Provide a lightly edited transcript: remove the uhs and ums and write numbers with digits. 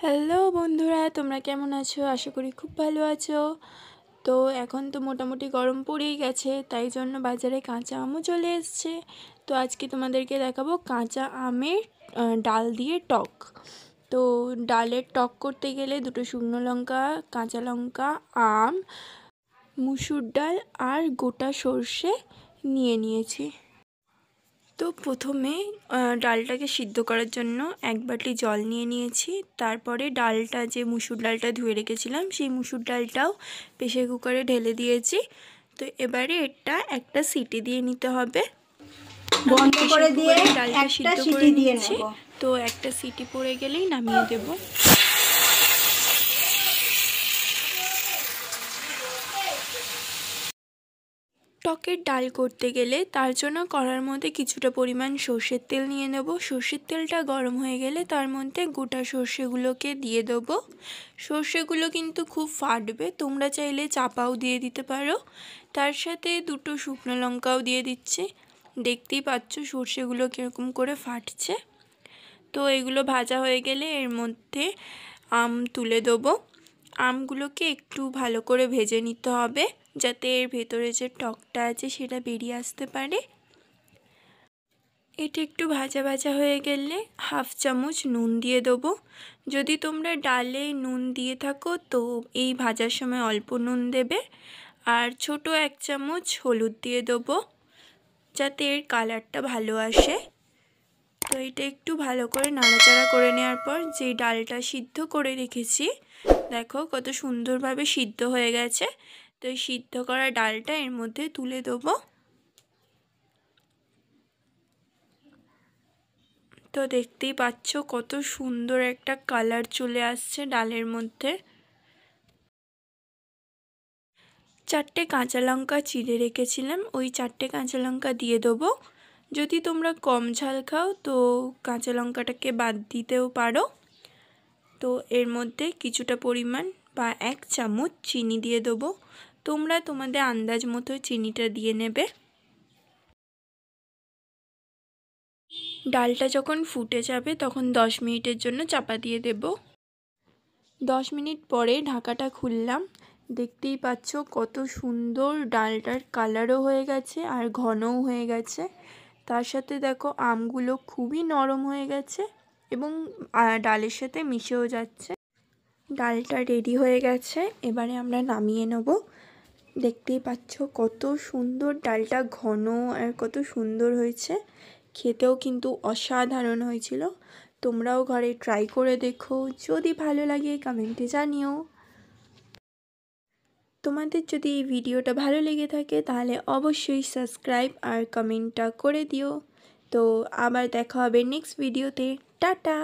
Hello বন্ধুরা, তোমরা কেমন আছো? আশা করি খুব ভালো আছো। তো এখন তো মোটামুটি গরম পড়েই গেছে, তাই জন্য বাজারে কাঁচা আমও চলে এসছে। তো আজকে তোমাদেরকে দেখাবো কাঁচা আমের ডাল দিয়ে টক। তো ডালের টক করতে গেলে দুটো শুকনো লঙ্কা, কাঁচা লঙ্কা, আম, মুসুর ডাল আর গোটা সর্ষে নিয়েছি। তো প্রথমে ডালটাকে সিদ্ধ করার জন্য এক বাটি জল নিয়েছি। তারপরে ডালটা, যে মুসুর ডালটা ধুয়ে রেখেছিলাম, সেই মুসুর ডালটাও প্রেসার কুকারে ঢেলে দিয়েছি। তো এবারে এটা একটা সিটি দিয়ে নিতে হবে। বন্ধ করে দিয়ে ডালটা সিদ্ধ করে নিয়েছি। তো একটা সিটি পড়ে গেলেই নামিয়ে দেব। টকের ডাল করতে গেলে তার জন্য কড়ার মধ্যে কিছুটা পরিমাণ সর্ষের তেল নিয়ে নেব। সর্ষের তেলটা গরম হয়ে গেলে তার মধ্যে গোটা সর্ষেগুলোকে দিয়ে দেবো। সর্ষেগুলো কিন্তু খুব ফাটবে, তোমরা চাইলে চাপাও দিয়ে দিতে পারো। তার সাথে দুটো শুকনো লঙ্কাও দিয়ে দিচ্ছি। দেখতেই পাচ্ছ সর্ষেগুলো কীরকম করে ফাটছে। তো এগুলো ভাজা হয়ে গেলে এর মধ্যে আম তুলে দেবো। আমগুলোকে একটু ভালো করে ভেজে নিতে হবে, যাতে এর ভেতরে যে টকটা আছে সেটা বেরিয়ে আসতে পারে। এটা একটু ভাজা ভাজা হয়ে গেলে হাফ চামচ নুন দিয়ে দেবো। যদি তোমরা ডালে নুন দিয়ে থাকো তো এই ভাজার সময় অল্প নুন দেবে। আর ছোট এক চামচ হলুদ দিয়ে দেবো, যাতে এর কালারটা ভালো আসে। তো এটা একটু ভালো করে নাড়াচাড়া করে নেওয়ার পর যে ডালটা সিদ্ধ করে রেখেছি, দেখো কত সুন্দরভাবে সিদ্ধ হয়ে গেছে। তো এই সিদ্ধ করা ডালটা এর মধ্যে তুলে দেবো। তো দেখতেই পাচ্ছ কত সুন্দর একটা কালার চলে আসছে ডালের মধ্যে। 4টে কাঁচা লঙ্কা চিড়ে রেখেছিলাম, ওই 4টে কাঁচা লঙ্কা দিয়ে দেবো। যদি তোমরা কম ঝাল খাও তো কাঁচা লঙ্কাটাকে বাদ দিতেও পারো। তো এর মধ্যে কিছুটা পরিমাণ বা 1 চামচ চিনি দিয়ে দেবো। তোমরা তোমাদের আন্দাজ মতো চিনিটা দিয়ে নেবে। ডালটা যখন ফুটে যাবে তখন 10 মিনিটের জন্য চাপা দিয়ে দেব। 10 মিনিট পরে ঢাকাটা খুললাম। দেখতেই পাচ্ছ কত সুন্দর ডালটার কালারও হয়ে গেছে আর ঘনও হয়ে গেছে। তার সাথে দেখো আমগুলো খুবই নরম হয়ে গেছে এবং ডালের সাথে মিশেও যাচ্ছে। ডালটা রেডি হয়ে গেছে, এবারে আমরা নামিয়ে নেব। দেখতেই পাচ্ছ কত সুন্দর ডালটা ঘন আর কত সুন্দর হয়েছে। খেতেও কিন্তু অসাধারণ হয়েছিল। তোমরাও ঘরে ট্রাই করে দেখো, যদি ভালো লাগে কমেন্টে জানিও। তোমাদের যদি এই ভিডিওটা ভালো লেগে থাকে তাহলে অবশ্যই সাবস্ক্রাইব আর কমেন্টটা করে দিও। তো আবার দেখা হবে নেক্সট ভিডিওতে। টাটা।